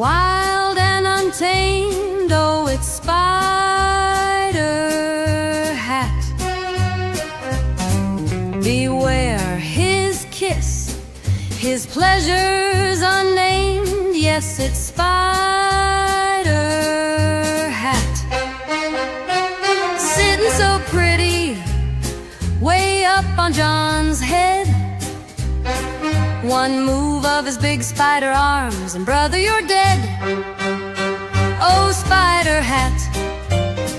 wild and untamed. Oh, it's Spider Hat. Beware his kiss, his pleasures unnamed. Yes, it's Spider Hat. Sitting so pretty, way up on John's head. One move of his big spider arms, and brother, you're dead. Oh, Spider Hat,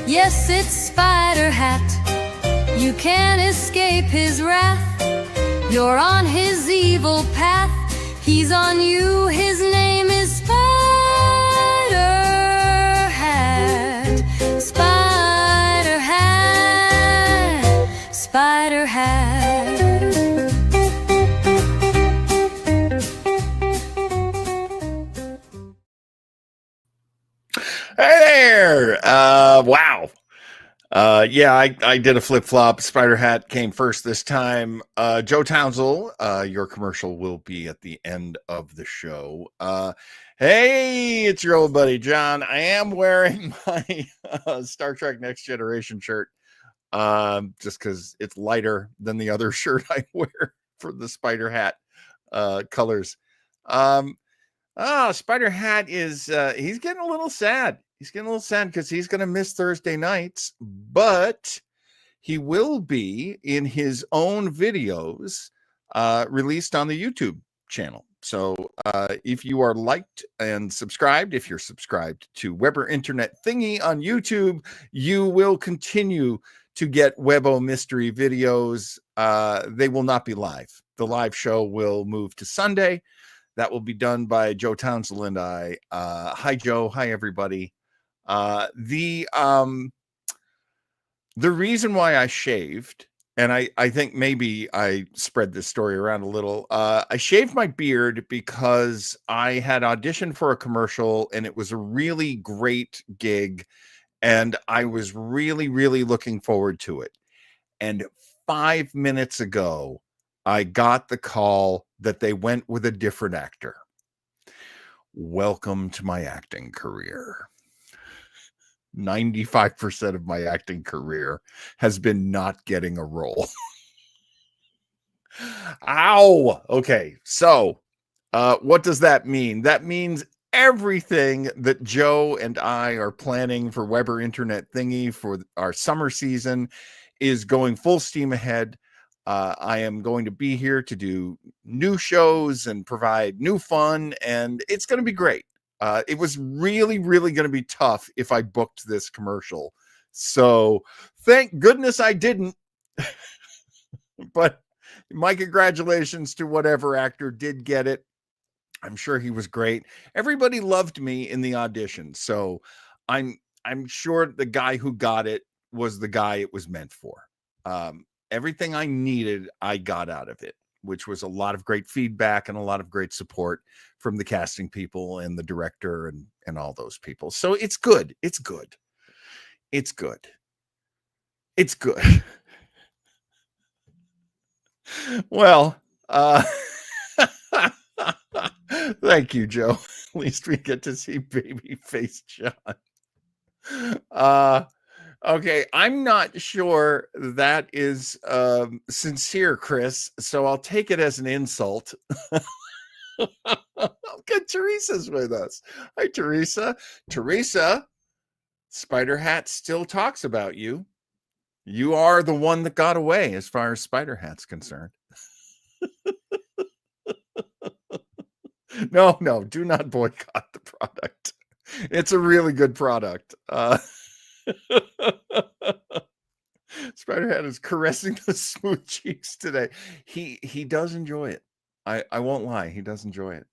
yes, it's Spider Hat. You can't escape his wrath. You're on his evil path. He's on you, his name is Spider Hat. Spider Hat, Spider Hat. Hey there! Wow. Yeah, I did a flip-flop. Spider Hat came first this time. Joe Townsend, your commercial will be at the end of the show. Hey, it's your old buddy John. I am wearing my Star Trek Next Generation shirt just because it's lighter than the other shirt I wear for the Spider Hat colors. Spider Hat is he's getting a little sad. He's getting a little sad because he's going to miss Thursday nights, but he will be in his own videos released on the YouTube channel. So if you are liked and subscribed, if you're subscribed to Weber Internet Thingy on YouTube, you will continue to get Webo Mystery videos. They will not be live. The live show will move to Sunday. That will be done by Joe Townsend and I. Hi, Joe. Hi, everybody. The reason why I shaved, and I think maybe I spread this story around a little. I shaved my beard because I had auditioned for a commercial, and it was a really great gig, and I was really, really looking forward to it. And 5 minutes ago, I got the call that they went with a different actor. Welcome to my acting career. 95% of my acting career has been not getting a role. Ow! Okay, so what does that mean? That means everything that Joe and I are planning for Weber Internet Thingy for our summer season is going full steam ahead. I am going to be here to do new shows and provide new fun, and it's going to be great. It was really, really going to be tough if I booked this commercial. So thank goodness I didn't. But my congratulations to whatever actor did get it. I'm sure he was great. Everybody loved me in the audition. So I'm sure the guy who got it was the guy it was meant for. Everything I needed, I got out of it, which was a lot of great feedback and a lot of great support from the casting people and the director and all those people. So it's good. It's good. It's good. It's good. Well, thank you, Joe. At least we get to see babyface John. Okay, I'm not sure that is sincere, Chris, so I'll take it as an insult. Okay, Teresa's with us. Hi, Teresa. Teresa, Spider Hat still talks about you. You are the one that got away as far as Spider Hat's concerned. No, do not boycott the product. It's a really good product. Spider Hat is caressing the smooth cheeks today. He does enjoy it. I won't lie. He does enjoy it.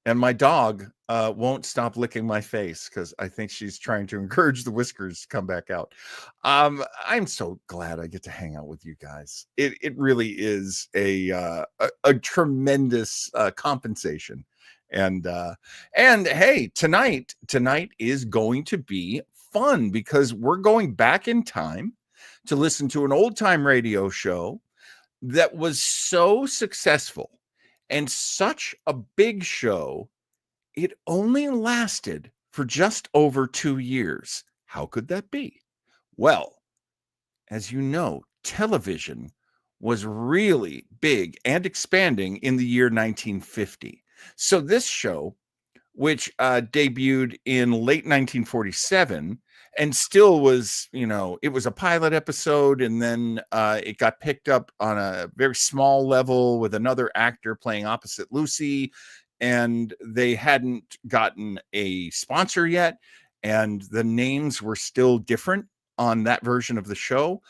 And my dog won't stop licking my face because I think she's trying to encourage the whiskers to come back out. I'm so glad I get to hang out with you guys. It really is a tremendous compensation. And hey, tonight is going to be fun because we're going back in time to listen to an old time radio show that was so successful and such a big show it only lasted for just over 2 years. How could that be? Well, as you know, television was really big and expanding in the year 1950. So this show, which debuted in late 1947 and still was, it was a pilot episode, and then it got picked up on a very small level with another actor playing opposite Lucy, and they hadn't gotten a sponsor yet, and the names were still different on that version of the show.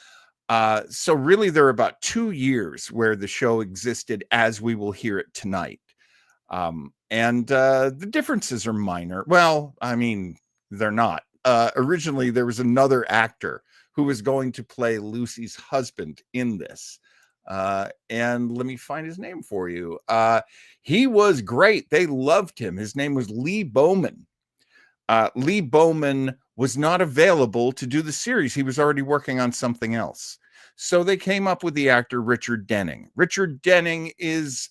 So really, there are about 2 years where the show existed as we will hear it tonight. And the differences are minor. Well, I mean, they're not. Originally, there was another actor who was going to play Lucy's husband in this. And let me find his name for you. He was great. They loved him. His name was Lee Bowman. Lee Bowman was not available to do the series. He was already working on something else. So they came up with the actor Richard Denning. Richard Denning is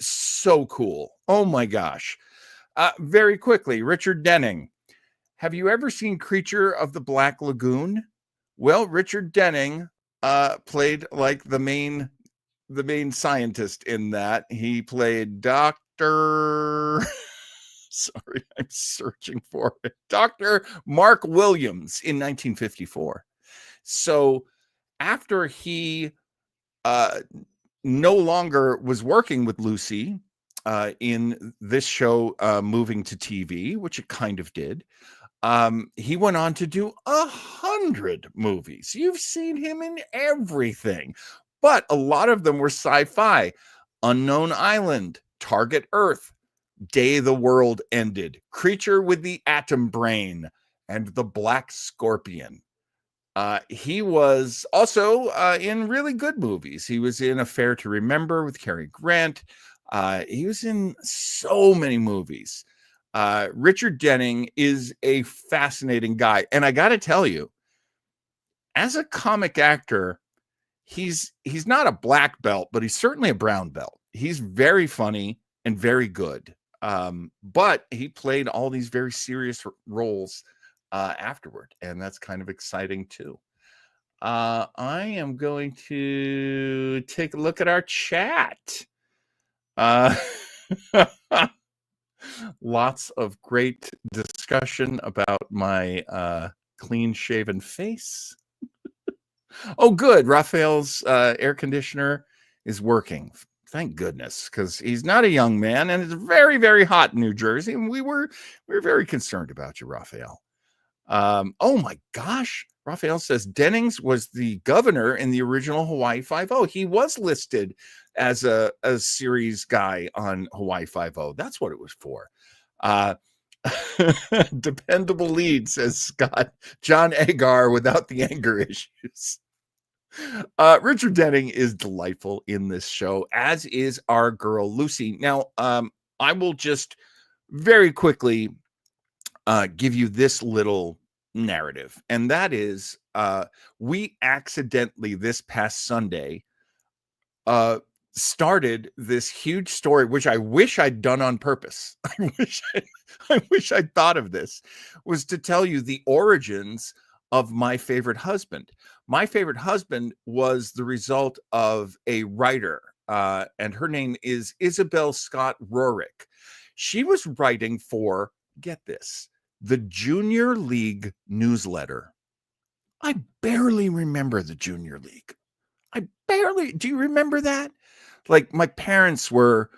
so cool. Oh my gosh. Very quickly, Richard Denning. Have you ever seen Creature of the Black Lagoon? Well, Richard Denning played like the main scientist in that. He played Dr. Sorry, I'm searching for it. Dr. Mark Williams in 1954. So after he no longer was working with Lucy in this show moving to TV, which it kind of did, he went on to do 100 movies. You've seen him in everything, but a lot of them were sci-fi. Unknown Island, Target Earth, Day the World Ended, Creature with the Atom Brain, and The Black Scorpion. He was also in really good movies. He was in Affair to Remember with Cary Grant. He was in so many movies. Richard Denning is a fascinating guy. And I got to tell you, as a comic actor, he's not a black belt, but he's certainly a brown belt. He's very funny and very good. But he played all these very serious roles afterward, and that's kind of exciting too. I am going to take a look at our chat. Lots of great discussion about my clean-shaven face. Oh, good. Raphael's air conditioner is working. Thank goodness, because he's not a young man, and it's very, very hot in New Jersey, and we were very concerned about you, Raphael. Oh my gosh. Raphael says Dennings was the governor in the original Hawaii Five-0. He was listed as a series guy on Hawaii Five-0. That's what it was for. Dependable lead, says Scott. John Agar without the anger issues. Richard Denning is delightful in this show, as is our girl Lucy. Now, I will just very quickly give you this little narrative, and that is we accidentally this past Sunday started this huge story, which I wish I'd done on purpose. I wish I'd thought of this, was to tell you the origins of My Favorite Husband. My Favorite Husband was the result of a writer, and her name is Isabel Scott Rorick. She was writing for, get this, the Junior League newsletter. I barely remember the Junior League. Do you remember that? Like, my parents were,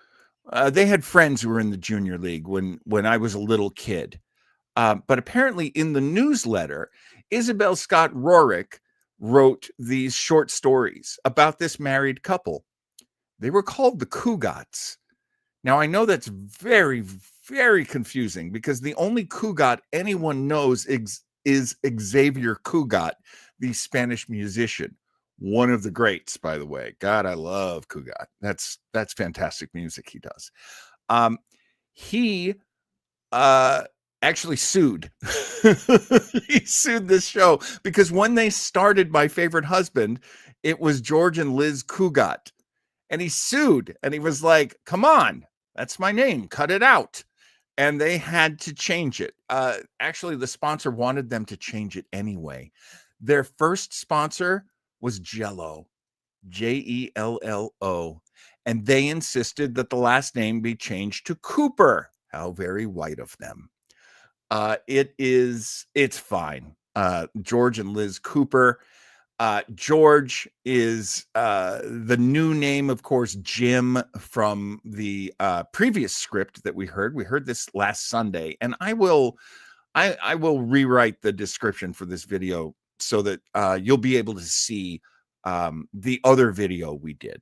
they had friends who were in the Junior League when I was a little kid. But apparently in the newsletter, Isabel Scott Rorick wrote these short stories about this married couple. They were called the Cougats. Now, I know that's very, very confusing, because the only Cugat anyone knows is Xavier Cugat, the Spanish musician. One of the greats, by the way. God, I love Cugat. That's fantastic music he does. He actually sued. He sued this show because when they started My Favorite Husband, it was George and Liz Cugat. And he sued, and he was like, come on, that's my name, cut it out. and they had to change it. Actually, the sponsor wanted them to change it anyway. Their first sponsor was Jello, Jello, and they insisted that the last name be changed to Cooper. How very white of them. It's fine. George and Liz Cooper. George is the new name, of course, Jim from the previous script that we heard. We heard this last Sunday, and I will rewrite the description for this video so that you'll be able to see the other video we did.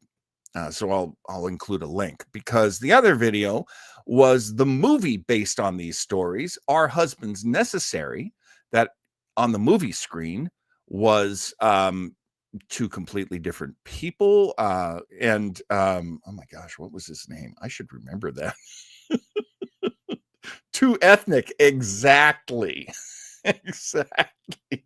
So I'll include a link, because the other video was the movie based on these stories, Our Husbands Necessary, that on the movie screen was two completely different people. Oh my gosh, what was his name? I should remember that. Too ethnic. Exactly. Exactly.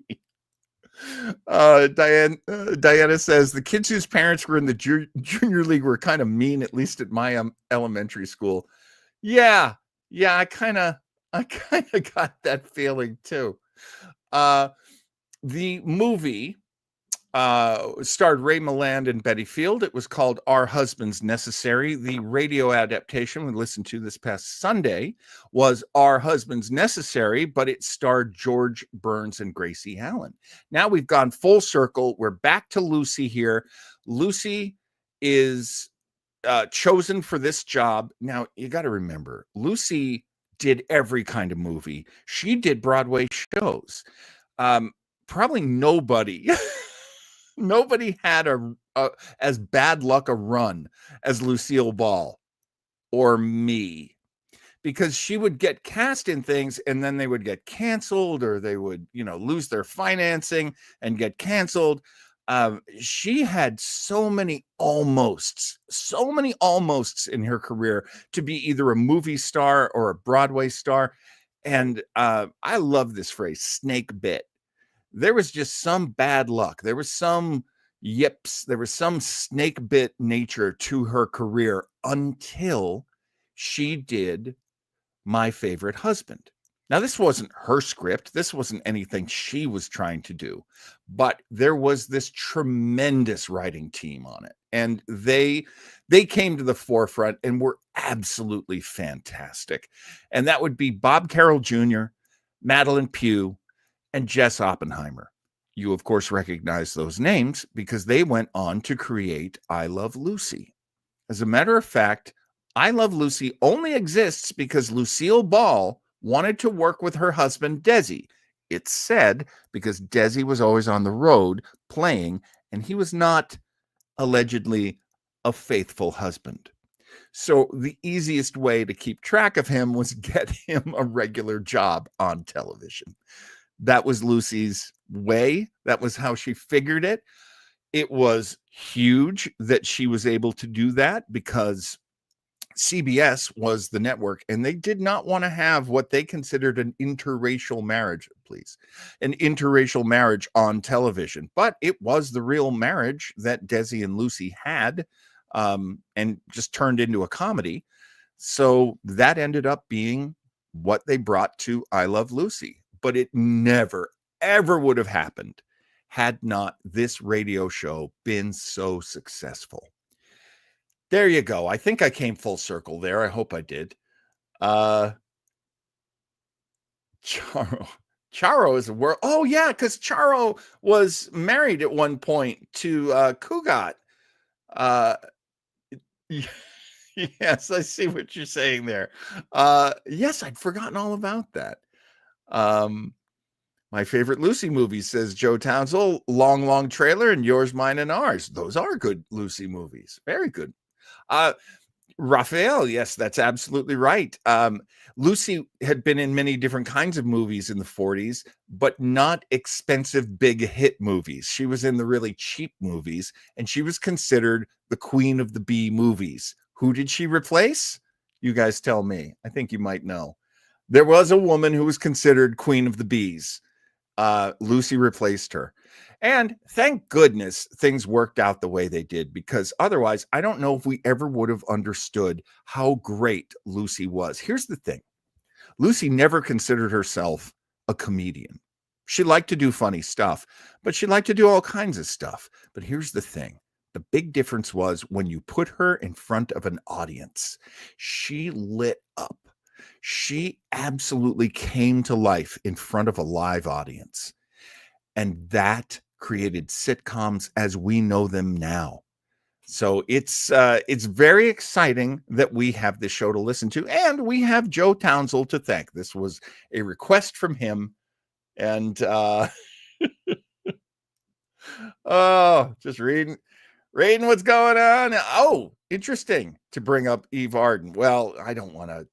Diana says the kids whose parents were in the junior league were kind of mean, at least at my elementary school. Yeah, I kind of got that feeling too. The movie starred Ray Milland and Betty Field. It was called Our Husbands Necessary. The radio adaptation we listened to this past Sunday was Our Husbands Necessary, but it starred George Burns and Gracie Allen. Now we've gone full circle. We're back to Lucy here. Lucy is chosen for this job. Now, you got to remember, Lucy did every kind of movie. She did Broadway shows. Probably nobody had as bad luck a run as Lucille Ball or me, because she would get cast in things and then they would get canceled, or they would, lose their financing and get canceled. She had so many almosts in her career to be either a movie star or a Broadway star. And I love this phrase, snake bit. There was just some bad luck. There was some yips. There was some snake bit nature to her career until she did My Favorite Husband. Now, this wasn't her script. This wasn't anything she was trying to do, but there was this tremendous writing team on it. And they came to the forefront and were absolutely fantastic. And that would be Bob Carroll Jr., Madeline Pugh, and Jess Oppenheimer. You, of course, recognize those names because they went on to create I Love Lucy. As a matter of fact, I Love Lucy only exists because Lucille Ball wanted to work with her husband, Desi. It's said because Desi was always on the road playing, and he was not allegedly a faithful husband. So the easiest way to keep track of him was get him a regular job on television. That was Lucy's way. That was how she figured it. It was huge that she was able to do that because CBS was the network, and they did not want to have what they considered an interracial marriage, an interracial marriage on television. But it was the real marriage that Desi and Lucy had, and just turned into a comedy. So that ended up being what they brought to I Love Lucy. But it never, ever would have happened had not this radio show been so successful. There you go. I think I came full circle there. I hope I did. Charo is a word. Oh, yeah, because Charo was married at one point to Kugat. Yes, I see what you're saying there. Yes, I'd forgotten all about that. My favorite Lucy movies, says Joe Townsend, Long Trailer and Yours, Mine, and Ours. Those are good Lucy movies. Very good. Raphael, yes, that's absolutely right. Lucy had been in many different kinds of movies in the 40s, but not expensive big hit movies. She was in the really cheap movies, and she was considered the queen of the B movies. Who did she replace? You guys tell me. I think you might know. There was a woman who was considered queen of the bees. Lucy replaced her. And thank goodness things worked out the way they did, because otherwise, I don't know if we ever would have understood how great Lucy was. Here's the thing. Lucy never considered herself a comedian. She liked to do funny stuff, but she liked to do all kinds of stuff. But here's the thing. The big difference was when you put her in front of an audience, she lit up. She absolutely came to life in front of a live audience. And that created sitcoms as we know them now. So it's very exciting that we have this show to listen to, and we have Joe Townsend to thank. This was a request from him, and oh, just reading what's going on. Oh, interesting to bring up Eve Arden. Well, I don't want to.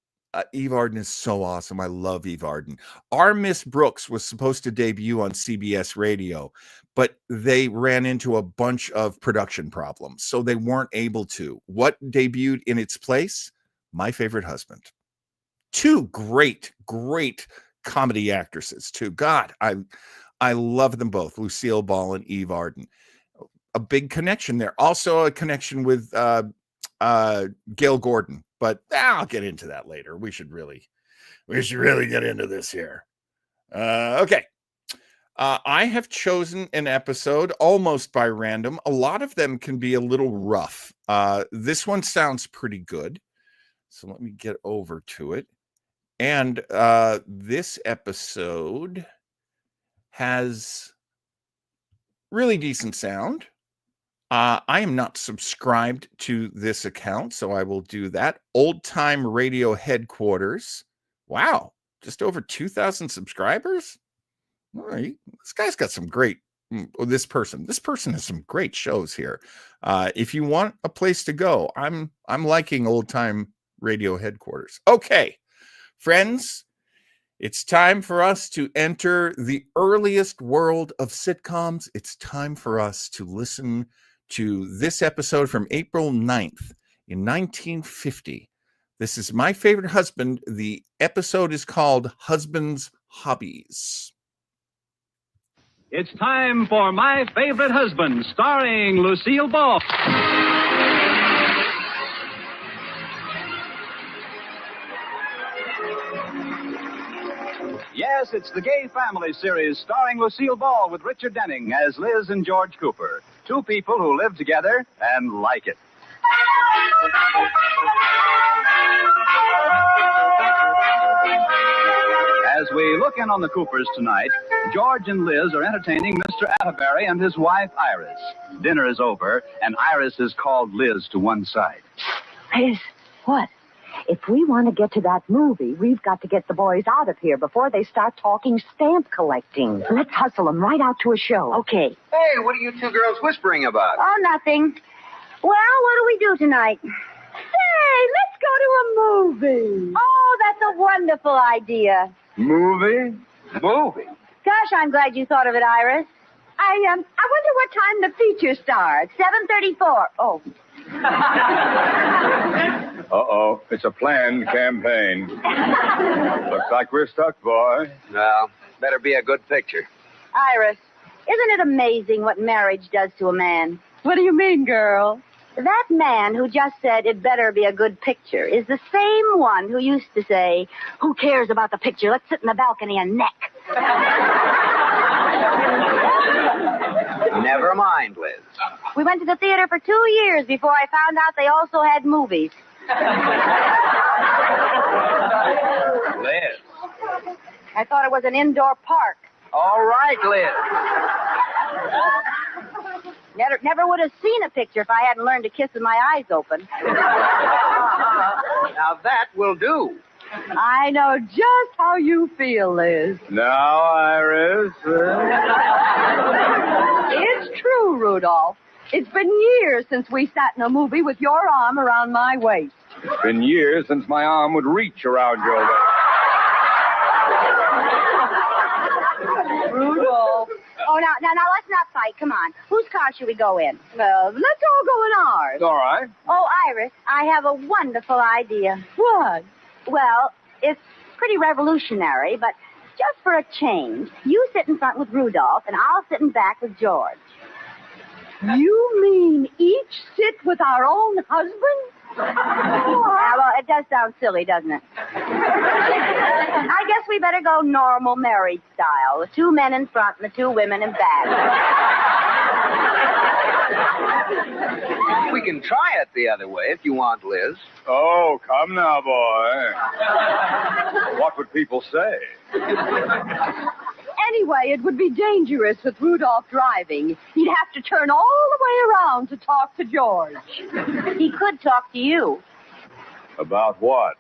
Eve Arden is so awesome. I love Eve Arden. Our Miss Brooks was supposed to debut on CBS Radio, but they ran into a bunch of production problems, so they weren't able to. What debuted in its place? My Favorite Husband. Two great comedy actresses, too. God, I love them both, Lucille Ball and Eve Arden. A big connection there. Also a connection with Gail Gordon, but I'll get into that later. We should really get into this here. Okay. I have chosen an episode almost by random. A lot of them can be a little rough. This one sounds pretty good. So let me get over to it. And this episode has really decent sound. I am not subscribed to this account, so I will do that. Old Time Radio Headquarters. Wow, just over 2,000 subscribers? All right. This guy's got some great, this person has some great shows here. If you want a place to go, I'm liking Old Time Radio Headquarters. Okay, friends, it's time for us to enter the earliest world of sitcoms. It's time for us to listen to this episode from April 9th in 1950. This is My Favorite Husband. The episode is called Husband's Hobbies. It's time for My Favorite Husband, starring Lucille Ball. Yes, it's the Gay Family series starring Lucille Ball with Richard Denning as Liz and George Cooper. Two people who live together and like it. As we look in on the Coopers tonight, George and Liz are entertaining Mr. Atterbury and his wife, Iris. Dinner is over, and Iris has called Liz to one side. Liz, what? If we want to get to that movie, we've got to get the boys out of here before they start talking stamp collecting. Let's hustle them right out to a show. Okay. Hey, what are you two girls whispering about? Oh, nothing. Well, what do we do tonight? Say, let's go to a movie. Oh, that's a wonderful idea. Movie? Movie? Gosh, I'm glad you thought of it, Iris. I wonder what time the feature starts. 7:34. Oh. Uh-oh, it's a planned campaign. Looks like we're stuck, boy. Well, better be a good picture. Iris, isn't it amazing what marriage does to a man? What do you mean, girl? That man who just said it better be a good picture is the same one who used to say, who cares about the picture? Let's sit in the balcony and neck. Never mind, Liz. We went to the theater for 2 years before I found out they also had movies. Liz. I thought it was an indoor park. All right, Liz. Never would have seen a picture if I hadn't learned to kiss with my eyes open. Now that will do. I know just how you feel, Liz. Now, Iris. It's true, Rudolph. It's been years since we sat in a movie with your arm around my waist. It's been years since my arm would reach around your waist. Rudolph. Oh, now, let's not fight. Come on. Whose car should we go in? Well, let's all go in ours. All right. Oh, Iris, I have a wonderful idea. What? Well, it's pretty revolutionary, but just for a change, you sit in front with Rudolph, and I'll sit in back with George. You mean each sit with our own husband? Well, it does sound silly, doesn't it? I guess we better go normal married style. The 2 men in front and the 2 women in back. We can try it the other way if you want, Liz. Oh, come now, boy. What would people say? Anyway, it would be dangerous with Rudolph driving. He'd have to turn all the way around to talk to George. He could talk to you. About what?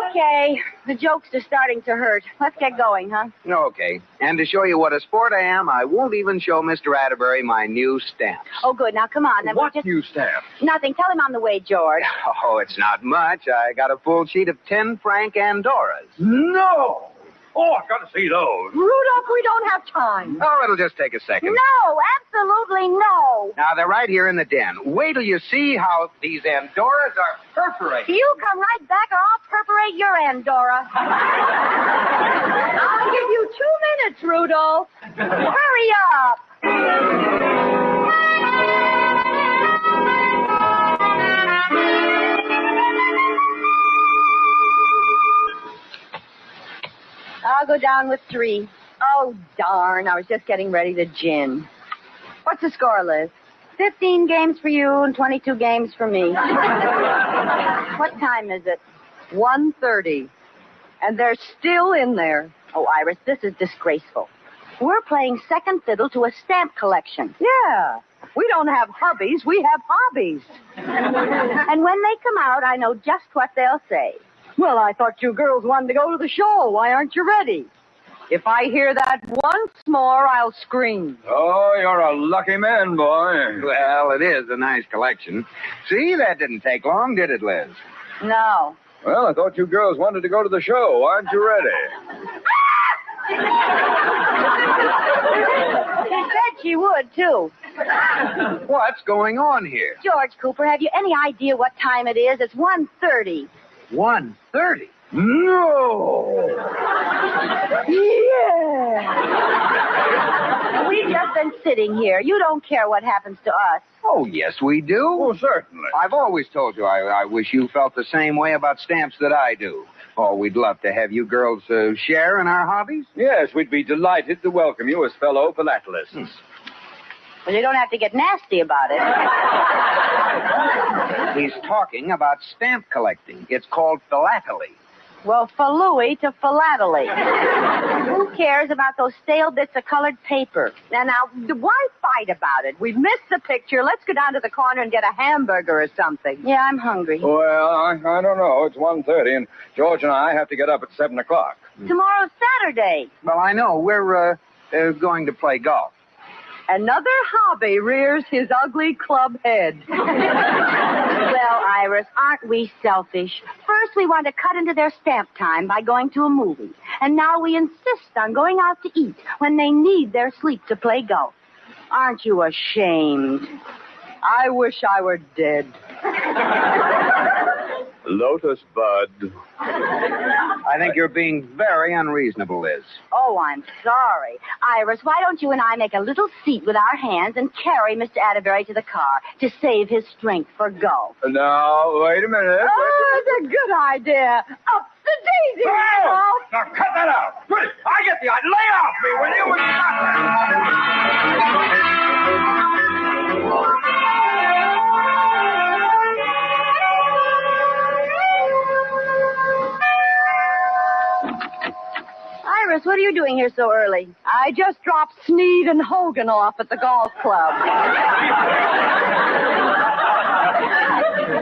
Okay, the jokes are starting to hurt. Let's get going, huh? Okay. And to show you what a sport I am, I won't even show Mr. Atterbury my new stamps. Oh, good. Now, come on. Then What we'll just... new stamp? Nothing. Tell him on the way, George. Oh, it's not much. I got a full sheet of 10 franc Andoras. No! Oh, I've got to see those. Rudolph, we don't have time. Oh, it'll just take a second. No, absolutely no. Now, they're right here in the den. Wait till you see how these Andoras are perforated. You come right back or I'll perforate your Andorra. I'll give you 2 minutes, Rudolph. Hurry up. I'll go down with 3. Oh, darn. I was just getting ready to gin. What's the score, Liz? 15 games for you and 22 games for me. What time is it? 1:30. And they're still in there. Oh, Iris, this is disgraceful. We're playing second fiddle to a stamp collection. Yeah. We don't have hubbies. We have hobbies. And when they come out, I know just what they'll say. Well, I thought you girls wanted to go to the show. Why aren't you ready? If I hear that once more, I'll scream. Oh, you're a lucky man, boy. Well, it is a nice collection. See, that didn't take long, did it, Liz? No. Well, I thought you girls wanted to go to the show. Aren't you ready? She said she would, too. What's going on here? George Cooper, have you any idea what time it is? It's 1:30. 1:30. No! Yeah. We've just been sitting here. You don't care what happens to us. Oh, yes, we do. Oh, certainly. I've always told you I wish you felt the same way about stamps that I do. Oh, we'd love to have you girls share in our hobbies. Yes, we'd be delighted to welcome you as fellow philatelists. Well, you don't have to get nasty about it. He's talking about stamp collecting. It's called philately. Well, philooey to philately. Who cares about those stale bits of colored paper? Now, why fight about it? We've missed the picture. Let's go down to the corner and get a hamburger or something. Yeah, I'm hungry. Well, I don't know. It's 1:30, and George and I have to get up at 7 o'clock. Tomorrow's Saturday. Well, I know. We're going to play golf. Another hobby rears his ugly club head. Well, Iris, aren't we selfish? First, we want to cut into their stamp time by going to a movie. And now we insist on going out to eat when they need their sleep to play golf. Aren't you ashamed? I wish I were dead. Lotus Bud. I think you're being very unreasonable, Liz. Oh, I'm sorry. Iris, why don't you and I make a little seat with our hands and carry Mr. Atterbury to the car to save his strength for golf? Now, wait a minute. Oh, it's a good idea. Up the daisy, Rudolph. Now, cut that out. Quick, I get the idea. Lay off me, will you? Iris, what are you doing here so early? I just dropped Sneed and Hogan off at the golf club.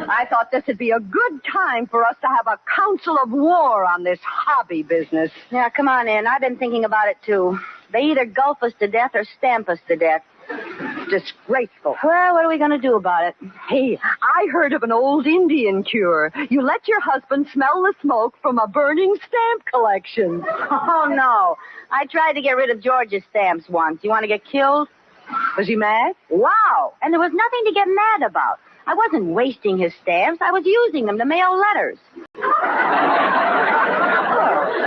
I thought this would be a good time for us to have a council of war on this hobby business. Yeah, come on in. I've been thinking about it, too. They either gulp us to death or stamp us to death. Disgraceful. Well, what are we going to do about it? Hey, I heard of an old Indian cure. You let your husband smell the smoke from a burning stamp collection. Oh, no. I tried to get rid of George's stamps once. You want to get killed? Was he mad? Wow. And there was nothing to get mad about. I wasn't wasting his stamps. I was using them to mail letters. It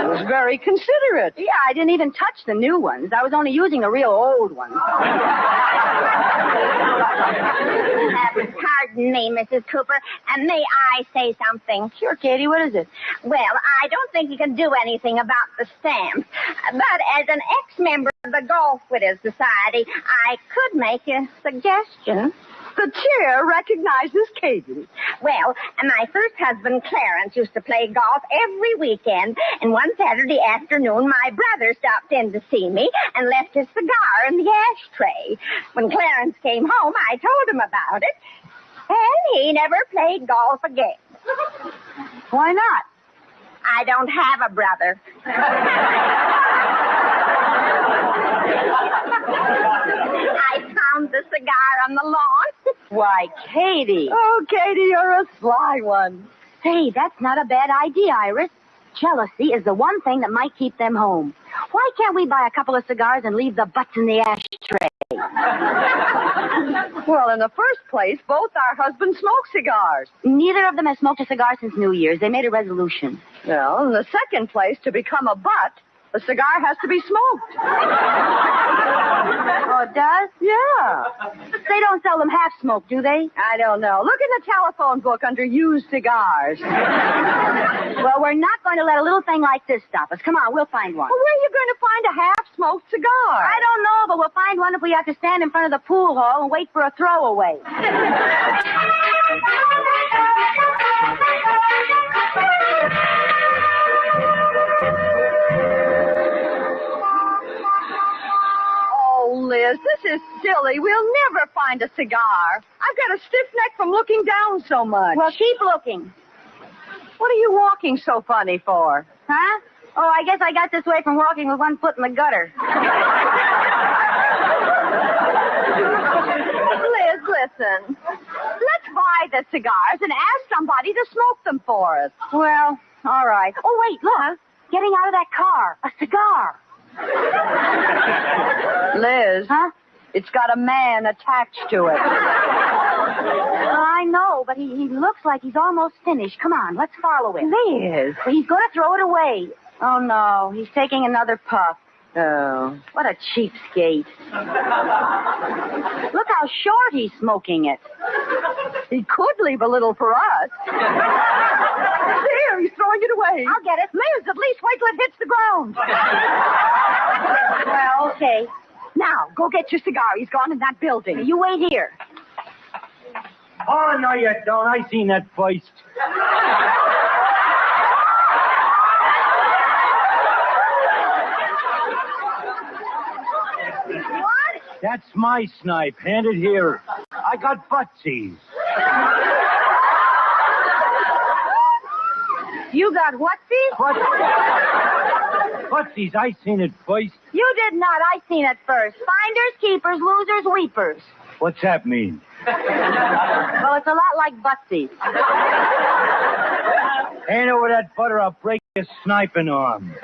was very very considerate. Yeah, I didn't even touch the new ones. I was only using the real old ones. Pardon me, Mrs. Cooper. May I say something? Sure, Katie, what is it? Well, I don't think you can do anything about the stamps. But as an ex-member of the Golf Widows Society, I could make a suggestion. The chair recognizes Katie. Well, my first husband, Clarence, used to play golf every weekend. And one Saturday afternoon, my brother stopped in to see me and left his cigar in the ashtray. When Clarence came home, I told him about it. And he never played golf again. Why not? I don't have a brother. I found the cigar on the lawn. Why, Katie. Oh, Katie, you're a sly one. Say, that's not a bad idea, Iris. Jealousy is the one thing that might keep them home. Why can't we buy a couple of cigars and leave the butts in the ashtray? Well, in the first place, both our husbands smoke cigars. Neither of them has smoked a cigar since New Year's. They made a resolution. Well, in the second place, to become a butt, a cigar has to be smoked. Oh, it does? Yeah. They don't sell them half smoked, do they? I don't know. Look in the telephone book under used cigars. Well, we're not going to let a little thing like this stop us. Come on, we'll find one. Well, where are you going to find a half-smoked cigar? I don't know, but we'll find one if we have to stand in front of the pool hall and wait for a throwaway. Oh, Liz, this is silly. We'll never find a cigar. I've got a stiff neck from looking down so much. Well, keep looking. What are you walking so funny for? Huh? Oh, I guess I got this way from walking with one foot in the gutter. Liz, listen. Let's buy the cigars and ask somebody to smoke them for us. Well, all right. Oh, wait, look. Getting out of that car. A cigar. Liz. Huh? It's got a man attached to it. I know, but he looks like he's almost finished. Come on, let's follow him. Liz. Well, he's going to throw it away. Oh, no, he's taking another puff. Oh. What a cheapskate. Look how short he's smoking it. He could leave a little for us. There, he's throwing it away. I'll get it. Liz, at least wait till it hits the ground. Well, okay. Now, go get your cigar. He's gone in that building. You wait here. Oh, no, you don't. I seen that first. What? That's my snipe. Hand it here. I got buttsies. You got whatsies? Buttsies, I seen it first. You did not. I seen it first. Finders, keepers, losers, weepers. What's that mean? Well, it's a lot like buttsies. Hand over that butter, I'll break your sniping arm.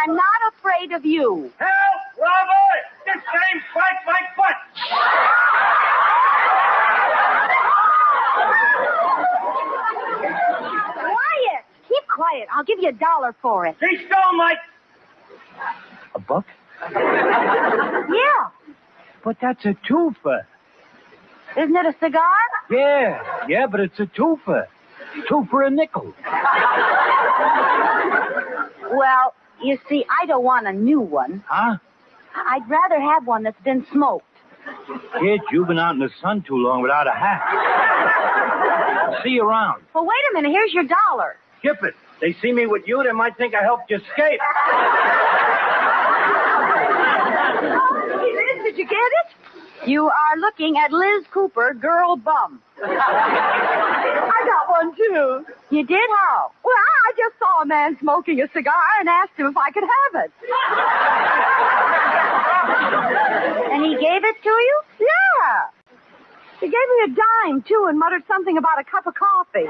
I'm not afraid of you. Help! Robert! This same fight my butt! Quiet. Keep quiet. I'll give you $1 for it. He stole my... A buck? Yeah. But that's a twofer. Isn't it a cigar? Yeah, but it's a twofer. Two for a nickel. Well, you see, I don't want a new one. Huh? I'd rather have one that's been smoked. Kid, you've been out in the sun too long without a hat. I'll see you around. Well, wait a minute. Here's your $1. Skip it. They see me with you, they might think I helped you escape. Liz, did you get it? You are looking at Liz Cooper, girl bum. I got one, too. You did how? Well, I just saw a man smoking a cigar and asked him if I could have it. And he gave it to you? Yeah. He gave me a dime, too, and muttered something about a cup of coffee.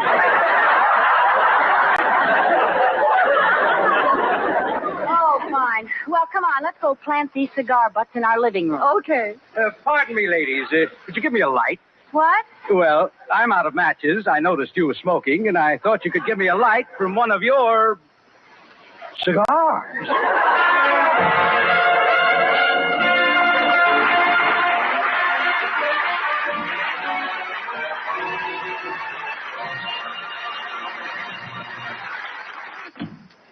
Oh, fine. Well, come on. Let's go plant these cigar butts in our living room. Okay. Pardon me, ladies. Could you give me a light? What? Well, I'm out of matches. I noticed you were smoking, and I thought you could give me a light from one of your cigars.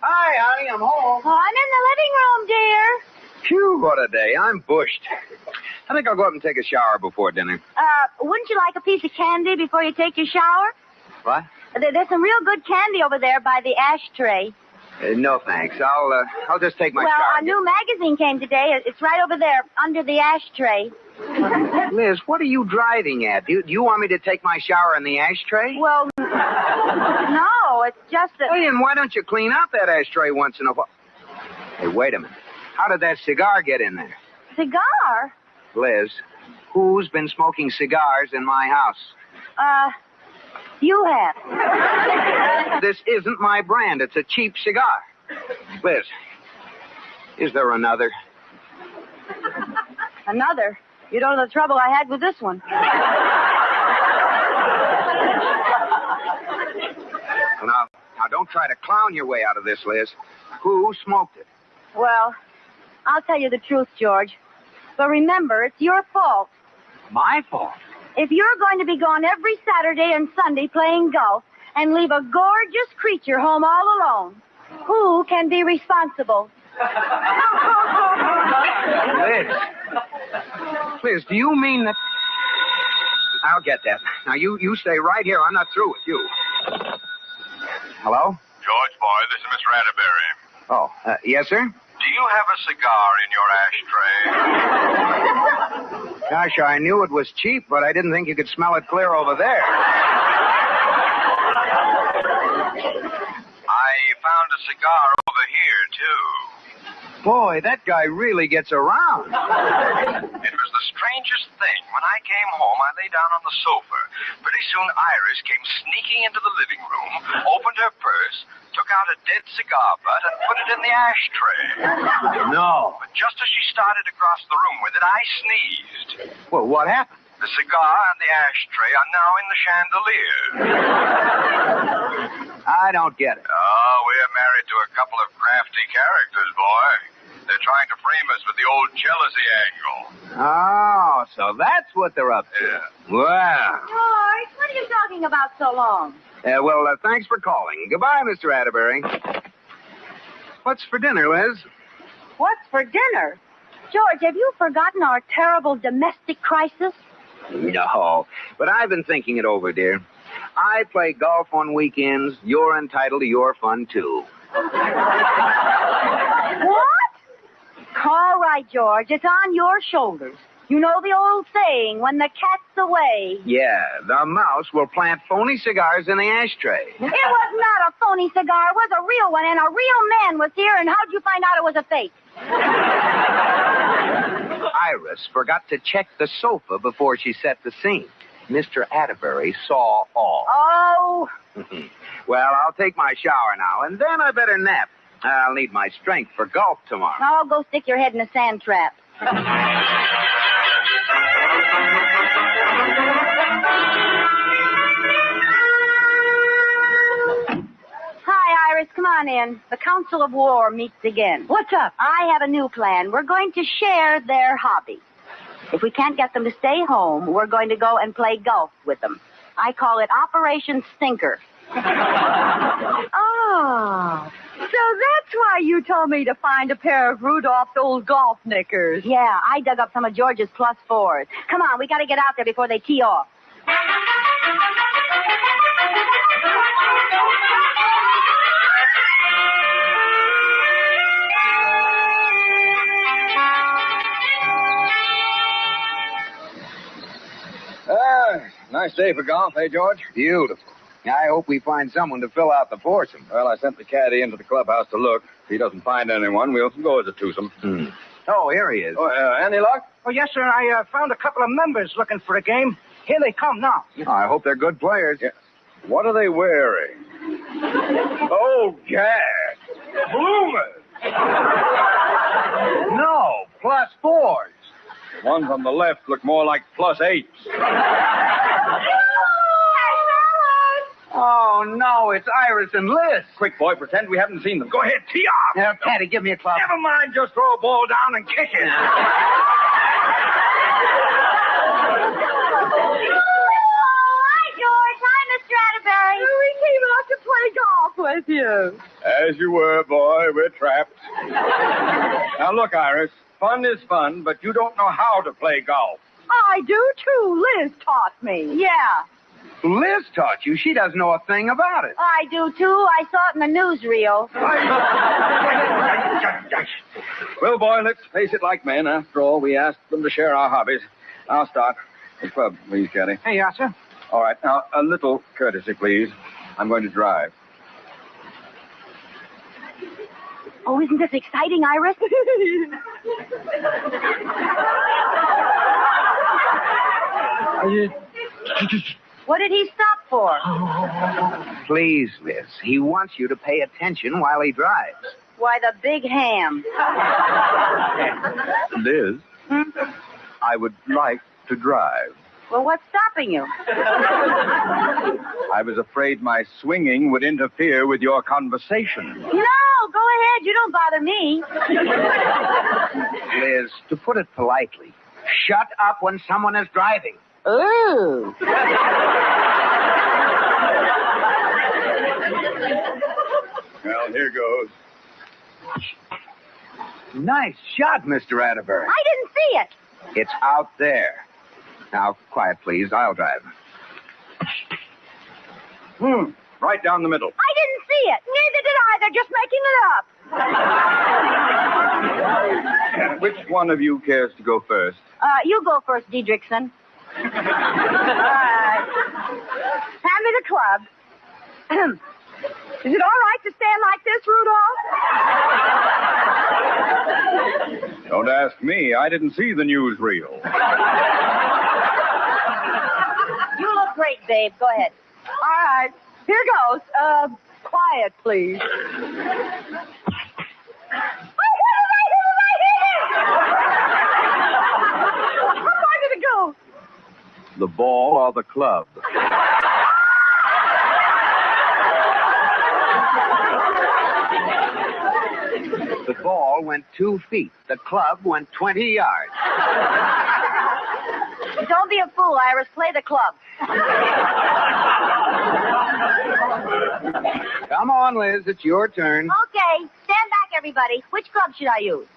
Hi, honey, I'm home. Oh, I'm in the living room, dear. Phew, what a day. I'm bushed. I think I'll go up and take a shower before dinner. Wouldn't you like a piece of candy before you take your shower? What? There's some real good candy over there by the ashtray. No, thanks. I'll just take my Well, shower. a new magazine came today. It's right over there under the ashtray. Liz, what are you driving at? Do you want me to take my shower in the ashtray? Well, no, it's just that... Hey, and why don't you clean out that ashtray once in a while? Hey, wait a minute. How did that cigar get in there? Cigar? Liz, who's been smoking cigars in my house? You have. This isn't my brand. It's a cheap cigar. Liz, is there another? Another? You don't know the trouble I had with this one. Now, don't try to clown your way out of this, Liz. Who smoked it? Well, I'll tell you the truth, George. But remember, it's your fault. My fault? If you're going to be gone every Saturday and Sunday playing golf and leave a gorgeous creature home all alone, who can be responsible? Liz, do you mean that... I'll get that. Now, you stay right here. I'm not through with you. Hello? George, boy, this is Mr. Atterbury. Oh, yes, sir? Do you have a cigar in your ashtray? Gosh, I knew it was cheap, but I didn't think you could smell it clear over there. I found a cigar over here, too. Boy, that guy really gets around. It was the strangest thing. When I came home, I lay down on the sofa. Pretty soon, Iris came sneaking into the living room, opened her purse, took out a dead cigar butt, and put it in the ashtray. No. But just as she started to cross the room with it, I sneezed. Well, what happened? The cigar and the ashtray are now in the chandelier. I don't get it. Oh, we're married to a couple of crafty characters, boy. They're trying to frame us with the old jealousy angle. Oh, so that's what they're up to. Yeah. Well. George, what are you talking about so long? Thanks for calling. Goodbye, Mr. Atterbury. What's for dinner, Liz? What's for dinner? George, have you forgotten our terrible domestic crisis? No, but I've been thinking it over, dear. I play golf on weekends. You're entitled to your fun, too. What? All right, George, it's on your shoulders. You know the old saying, when the cat's away. Yeah, the mouse will plant phony cigars in the ashtray. It was not a phony cigar. It was a real one, and a real man was here, and how'd you find out it was a fake? Iris forgot to check the sofa before she set the scene. Mr. Atterbury saw all. Oh. Well, I'll take my shower now, and then I better nap. I'll need my strength for golf tomorrow. Oh, go stick your head in a sand trap. Hi, Iris. Come on in. The Council of War meets again. What's up? I have a new plan. We're going to share their hobby. If we can't get them to stay home, we're going to go and play golf with them. I call it Operation Stinker. Oh, so that's why you told me to find a pair of Rudolph's old golf knickers. Yeah, I dug up some of George's +4s. Come on, we got to get out there before they tee off. Nice day for golf, eh, George? Beautiful. I hope we find someone to fill out the foursome. Well, I sent the caddy into the clubhouse to look. If he doesn't find anyone, we'll go as a twosome. Oh, here he is. Oh, any luck? Oh, yes, sir. I found a couple of members looking for a game. Here they come now. Oh, I hope they're good players. Yeah. What are they wearing? Oh, gad. Bloomers. No, +4s. Ones on the left look more like +8s. Oh, no, it's Iris and Liz. Quick, boy, pretend we haven't seen them. Go ahead, tee off. Now, Patty, give me a club. Never mind, just throw a ball down and kick it. We came out to play golf with you. As you were, boy. We're trapped. Now, look, Iris. Fun is fun, but you don't know how to play golf. I do, too. Liz taught me. Yeah. Liz taught you. She doesn't know a thing about it. I do, too. I saw it in the newsreel. Well, boy, let's face it like men. After all, we asked them to share our hobbies. I'll start. The club, please, Caddy. Hey, yes, sir. All right. Now, a little courtesy, please. I'm going to drive. Oh, isn't this exciting, Iris? What did he stop for? Please, Liz. He wants you to pay attention while he drives. Why, the big ham. Liz, I would like to drive. Well, what's stopping you? I was afraid my swinging would interfere with your conversation. No, go ahead. You don't bother me. Liz, to put it politely, shut up when someone is driving. Ooh. Well, here goes. Nice shot, Mr. Atterbury. I didn't see it. It's out there. Now, quiet, please. I'll drive. Right down the middle. I didn't see it. Neither did I. They're just making it up. Which one of you cares to go first? You go first, Diedrichson. All right. Hand me the club. Is it all right to stand like this, Rudolph? Don't ask me. I didn't see the newsreel. You look great, babe. Go ahead. All right. Here goes. Quiet, please. How far did it go? The ball or the club? The ball went 2 feet. The club went 20 yards. Don't be a fool, Iris. Play the club. Come on, Liz. It's your turn. Okay. Stand back, everybody. Which club should I use?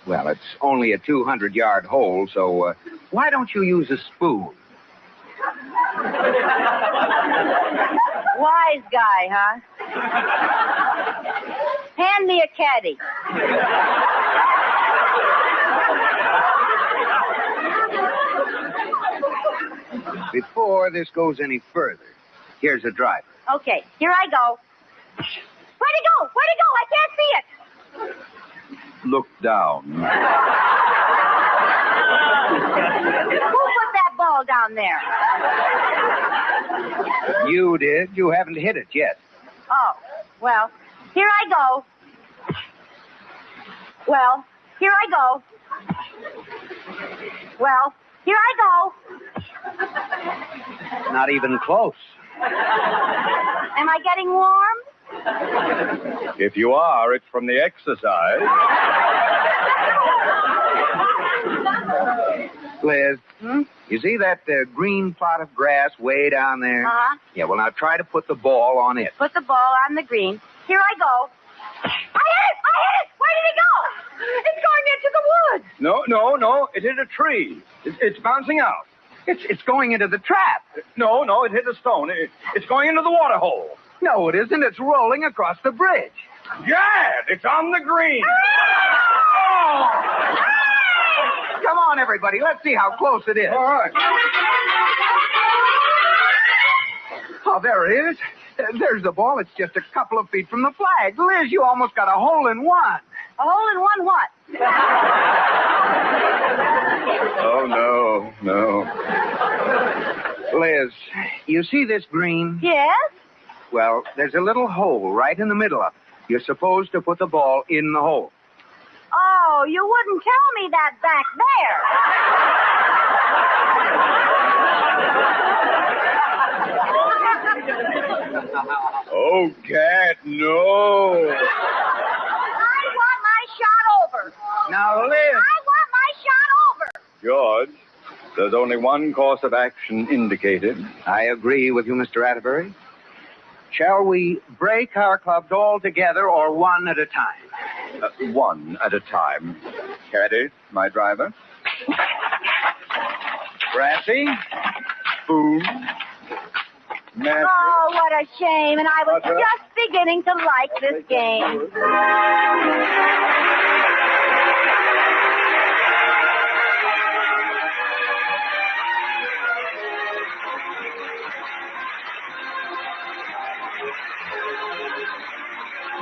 Well, it's only a 200-yard hole, so why don't you use a spoon? Wise guy, huh? Hand me a caddy. Before this goes any further, here's a driver. Okay, here I go. Where'd it go? Where'd it go? I can't see it. Look down. Who put that ball down there? You did. You haven't hit it yet. Oh, well, here I go. Well, here I go. Well, here I go. Not even close. Am I getting warm? If you are, it's from the exercise. Liz, you see that green plot of grass way down there? Uh-huh. Yeah, well, now try to put the ball on it. Put the ball on the green. Here I go. I hit it! I hit it! Where did it go? It's going into the woods. No. It hit a tree. It's bouncing out. It's going into the trap. No, it hit a stone. It's going into the water hole. No, it isn't. It's rolling across the bridge. Gad, it's on the green. Come on, everybody. Let's see how close it is. All right. Oh, there it is. There's the ball. It's just a couple of feet from the flag. Liz, you almost got a hole in one. A hole in one what? Oh, no. Liz, you see this green? Yes? Well, there's a little hole right in the middle of it. You're supposed to put the ball in the hole. Oh, you wouldn't tell me that back there. Oh, Cat, no. I want my shot over. Now, Liz. I want my shot over. George, there's only one course of action indicated. I agree with you, Mr. Atterbury. Shall we break our clubs all together or one at a time? One at a time. Caddy, my driver. Brassy. Boom. Nancy. Oh, what a shame. And I was Butter. just beginning to like this game.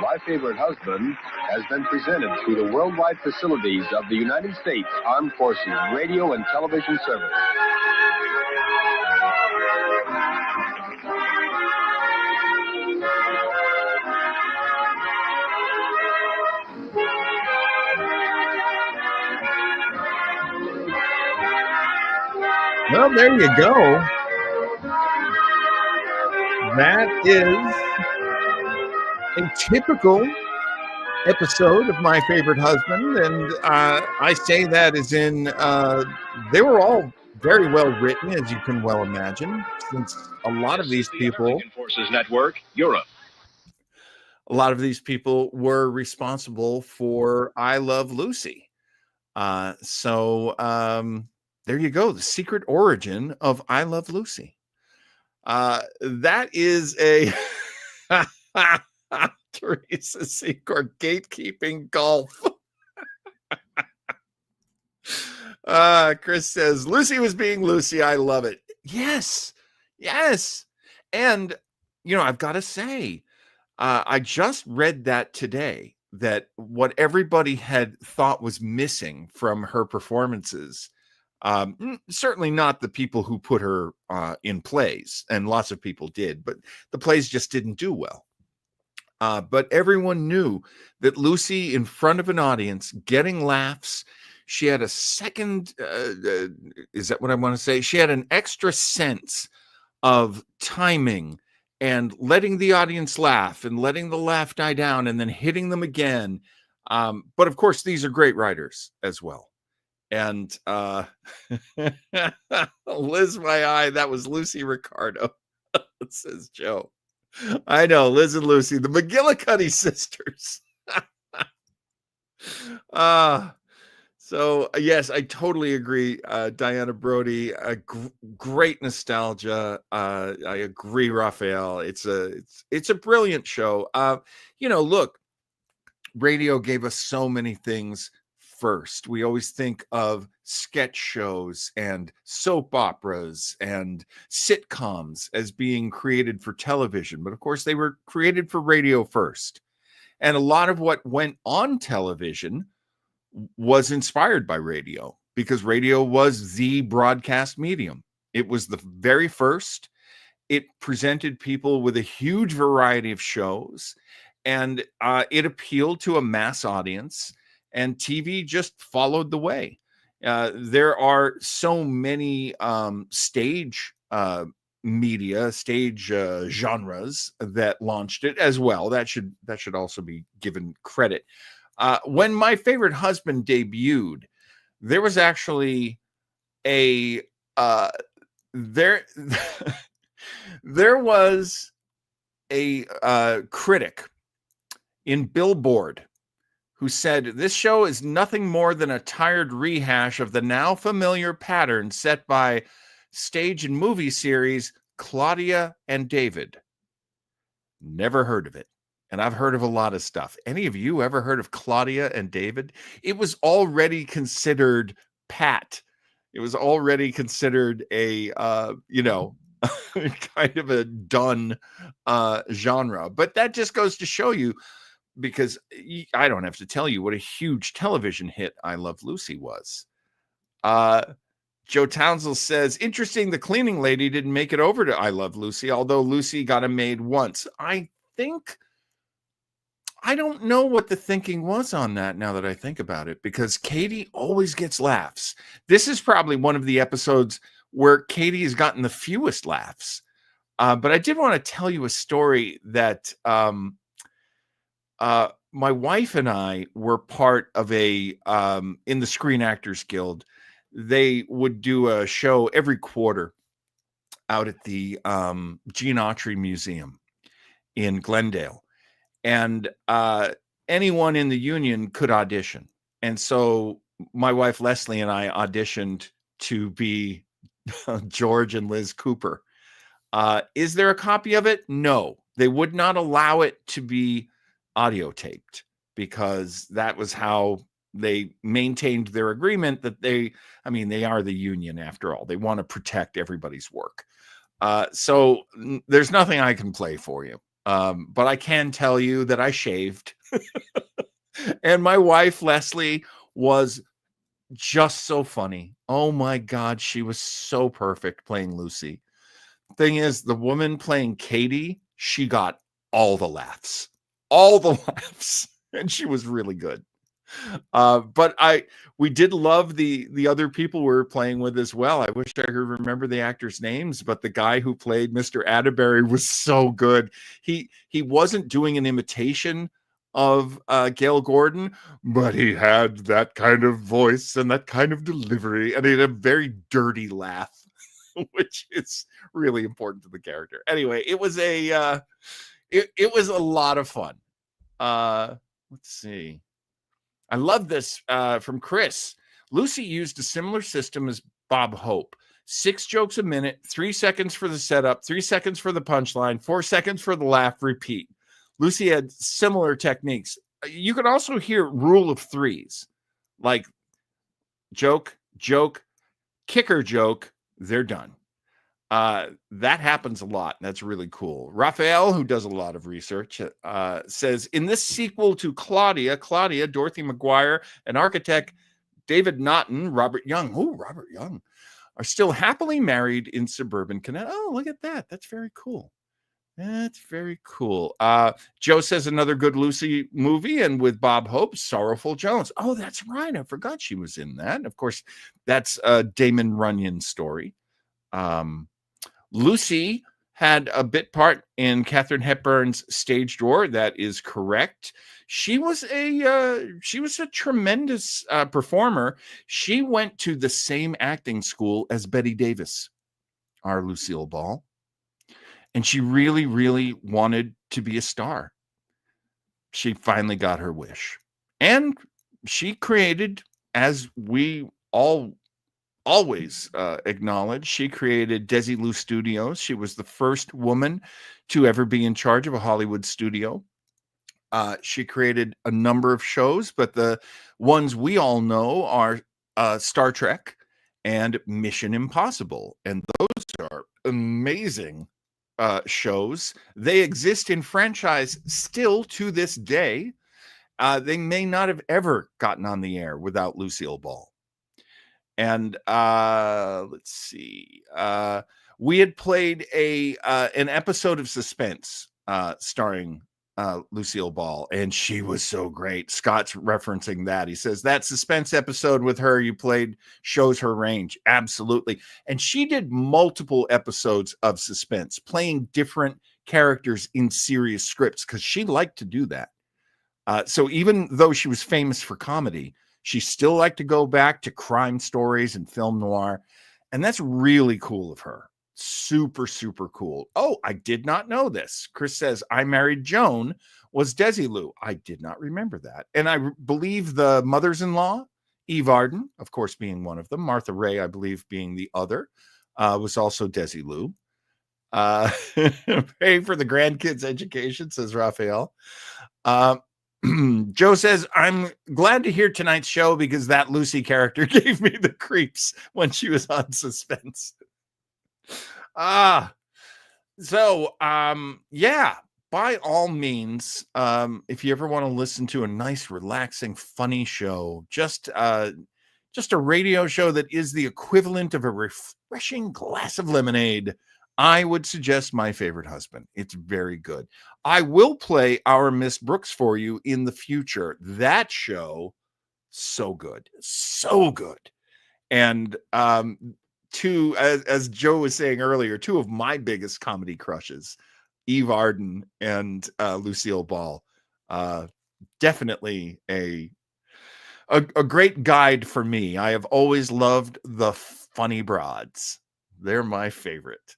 My Favorite Husband has been presented through the worldwide facilities of the United States Armed Forces Radio and Television Service. Well, there you go. That is a typical episode of My Favorite Husband, and I say that as in they were all very well written, as you can well imagine, since a lot of these people, Forces Network, Europe. a lot of these people were responsible for I Love Lucy. So there you go, the secret origin of I Love Lucy. That is a Teresa Secord gatekeeping golf. Chris says Lucy was being Lucy. I love it. Yes. And I've got to say, I just read that today, that what everybody had thought was missing from her performances, certainly not the people who put her in plays, and lots of people did, but the plays just didn't do well. But everyone knew that Lucy in front of an audience getting laughs, she had a second, is that what I want to say? She had an extra sense of timing and letting the audience laugh and letting the laugh die down and then hitting them again. But of course, these are great writers as well. And Liz, my eye, that was Lucy Ricardo, says Joe. I know, Liz and Lucy, the McGillicuddy sisters. So yes, I totally agree. Diana Brody, great nostalgia. I agree, Raphael. It's a brilliant show. Look, radio gave us so many things first. We always think of sketch shows and soap operas and sitcoms as being created for television, but of course they were created for radio first. And a lot of what went on television was inspired by radio, because radio was the broadcast medium. It was the very first. It presented people with a huge variety of shows, and it appealed to a mass audience, and TV just followed the way. There are so many stage media, stage genres that launched it as well. That should also be given credit. When My Favorite Husband debuted, there was actually a there was a critic in Billboard who said this show is nothing more than a tired rehash of the now familiar pattern set by stage and movie series Claudia and David. Never heard of it. And I've heard of a lot of stuff. Any of you ever heard of Claudia and David? It was already considered pat. It was already considered a, kind of a done genre. But that just goes to show you, because I don't have to tell you what a huge television hit I Love Lucy was. Joe Townsend says, interesting, the cleaning lady didn't make it over to I Love Lucy, although Lucy got a maid once. I don't know what the thinking was on that now that I think about it, because Katie always gets laughs. This is probably one of the episodes where Katie has gotten the fewest laughs. But I did want to tell you a story that my wife and I were part of a in the Screen Actors Guild. They would do a show every quarter out at the Gene Autry Museum in Glendale, and anyone in the union could audition. And so my wife Leslie and I auditioned to be George and Liz Cooper. Is there a copy of it? No, they would not allow it to be audio taped because that was how they maintained their agreement that they are the union after all. They want to protect everybody's work. So there's nothing I can play for you. But I can tell you that I shaved. And my wife, Leslie, was just so funny. Oh my God, she was so perfect playing Lucy. Thing is, the woman playing Katie, she got all the laughs. And she was really good. But we did love the other people we were playing with as well. I wish I could remember the actors' names, but the guy who played Mr. Atterbury was so good. He wasn't doing an imitation of Gail Gordon, but he had that kind of voice and that kind of delivery, and he had a very dirty laugh, which is really important to the character. Anyway, it was a lot of fun. Let's see. I love this from Chris. Lucy used a similar system as Bob Hope. 6 jokes a minute, 3 seconds for the setup, 3 seconds for the punchline, 4 seconds for the laugh, repeat. Lucy had similar techniques. You can also hear rule of threes, like joke, kicker joke, they're done. That happens a lot. That's really cool. Raphael, who does a lot of research, says in this sequel to Claudia, Dorothy McGuire, and architect David Naughton, Robert Young are still happily married in suburban Connecticut. Oh, look at that. That's very cool. Joe says another good Lucy movie, and with Bob Hope, Sorrowful Jones. Oh, that's right. I forgot she was in that. Of course, that's Damon Runyon's story. Lucy had a bit part in Katharine Hepburn's Stage Door. That is correct. She was a tremendous performer. She went to the same acting school as Bette Davis, our Lucille Ball, and she really, really wanted to be a star. She finally got her wish, and she created, as we all always acknowledge, she created Desilu Studios. She was the first woman to ever be in charge of a Hollywood studio. She created a number of shows, but the ones we all know are Star Trek and Mission Impossible. And those are amazing shows. They exist in franchise still to this day. They may not have ever gotten on the air without Lucille Ball. And let's see. We had played an episode of Suspense starring Lucille Ball, and she was so great. Scott's referencing that. He says that Suspense episode with her you played shows her range. Absolutely. And she did multiple episodes of Suspense, playing different characters in serious scripts because she liked to do that. So even though she was famous for comedy, she still liked to go back to crime stories and film noir. And that's really cool of her. Super, super cool. Oh, I did not know this. Chris says, I Married Joan was Desilu. I did not remember that. And I believe the mothers-in-law, Eve Arden, of course, being one of them, Martha Ray, I believe, being the other, was also Desilu. Pay for the grandkids' education, says Raphael. Joe says, I'm glad to hear tonight's show because that Lucy character gave me the creeps when she was on Suspense. Yeah, by all means, if you ever want to listen to a nice, relaxing, funny show, just a radio show that is the equivalent of a refreshing glass of lemonade, I would suggest My Favorite Husband. It's very good. I will play Our Miss Brooks for you in the future. That show, so good. So good. And two, as Joe was saying earlier, two of my biggest comedy crushes, Eve Arden and Lucille Ball. Definitely a great guide for me. I have always loved the funny broads. They're my favorite.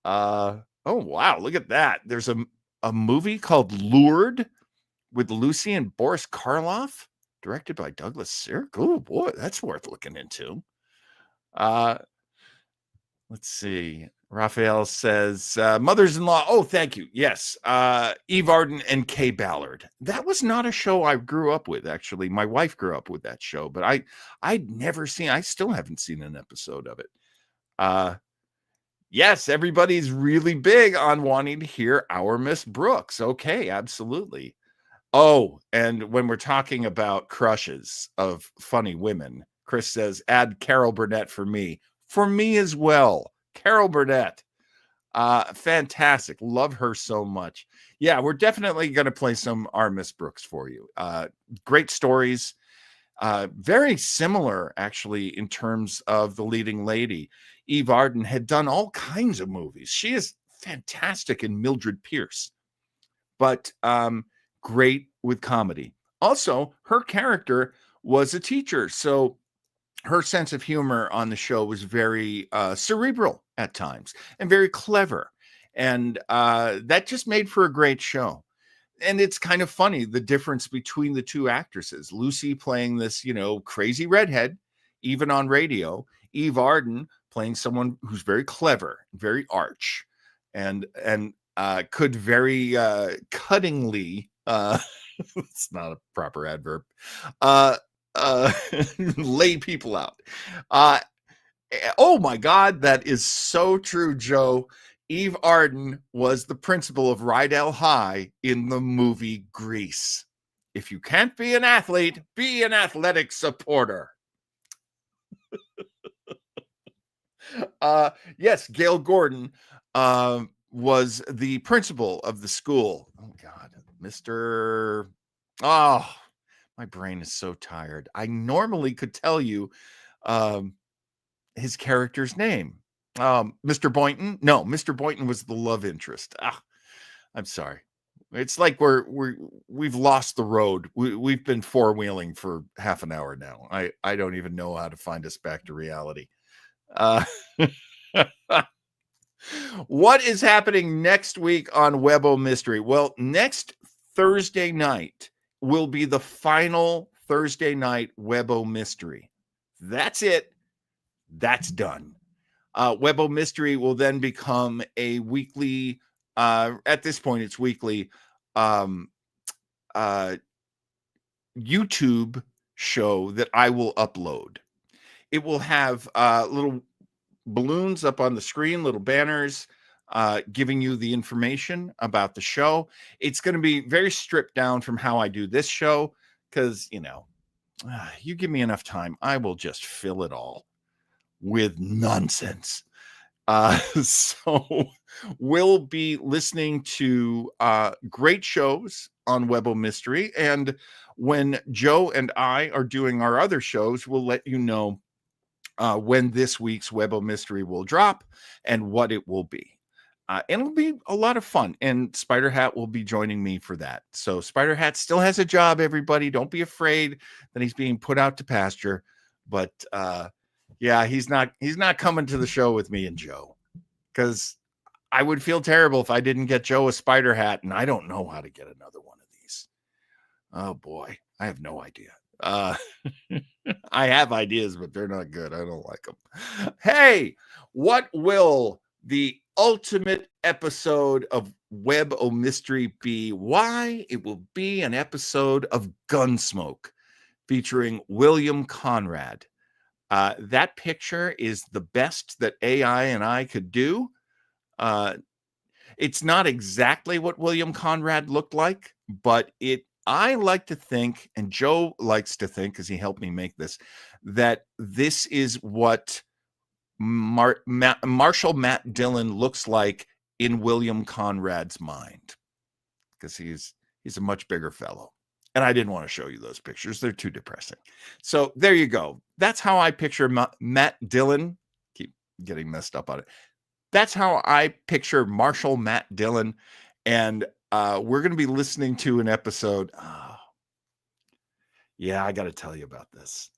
Oh wow, look at that. There's a movie called Lured with Lucy and Boris Karloff, directed by Douglas Sirk. Oh boy, that's worth looking into. Let's see. Raphael says, Mothers-in-Law. Oh, thank you. Yes. Eve Arden and Kay Ballard. That was not a show I grew up with, actually. My wife grew up with that show, but I'd never seen, I still haven't seen an episode of it. Yes, everybody's really big on wanting to hear Our Miss Brooks. Okay, absolutely. Oh, and when we're talking about crushes of funny women, Chris says, add Carol Burnett for me. For me as well. Carol Burnett. Fantastic. Love her so much. Yeah, we're definitely going to play some Our Miss Brooks for you. Great stories. Very similar, actually, in terms of the leading lady. Eve Arden had done all kinds of movies. She is fantastic in Mildred Pierce, but great with comedy. Also, her character was a teacher, so her sense of humor on the show was very cerebral at times and very clever. And that just made for a great show. And it's kind of funny, the difference between the two actresses. Lucy playing this, crazy redhead, even on radio. Eve Arden playing someone who's very clever, very arch, and could very cuttingly, it's not a proper adverb, lay people out. Oh my God, that is so true, Joe. Eve Arden was the principal of Rydell High in the movie Grease. If you can't be an athlete, be an athletic supporter. Yes, Gail Gordon was the principal of the school. Oh God, Mr. Oh, my brain is so tired. I normally could tell you his character's name. Mr. Boynton? No, Mr. Boynton was the love interest. I'm sorry. It's like we've lost the road. We've been four-wheeling for half an hour now. I don't even know how to find us back to reality. What is happening next week on Webo Mystery? Well, next Thursday night will be the final Thursday night Webo Mystery. That's it. That's done. Webo Mystery will then become a weekly, at this point, it's weekly YouTube show that I will upload. It will have little balloons up on the screen, little banners, giving you the information about the show. It's going to be very stripped down from how I do this show because, you give me enough time, I will just fill it all with nonsense. So we'll be listening to great shows on Webo Mystery. And when Joe and I are doing our other shows, we'll let you know when this week's Webo Mystery will drop and what it will be. And it'll be a lot of fun. And Spider Hat will be joining me for that. So Spider Hat still has a job, everybody. Don't be afraid that he's being put out to pasture. But yeah, he's not coming to the show with me and Joe, because I would feel terrible if I didn't get Joe a Spider Hat, and I don't know how to get another one of these. Oh boy, I have no idea. I have ideas, but they're not good. I don't like them. Hey, what will the ultimate episode of Webo Mystery be? Why? It will be an episode of Gunsmoke featuring William Conrad. That picture is the best that AI and I could do. It's not exactly what William Conrad looked like, but I like to think, and Joe likes to think, because he helped me make this, that this is what Marshall Matt Dillon looks like in William Conrad's mind, because he's a much bigger fellow. And I didn't want to show you those pictures. They're too depressing. So there you go. That's how I picture Matt Dillon. Keep getting messed up on it. That's how I picture Marshall Matt Dillon. And we're going to be listening to an episode. Oh, yeah, I got to tell you about this.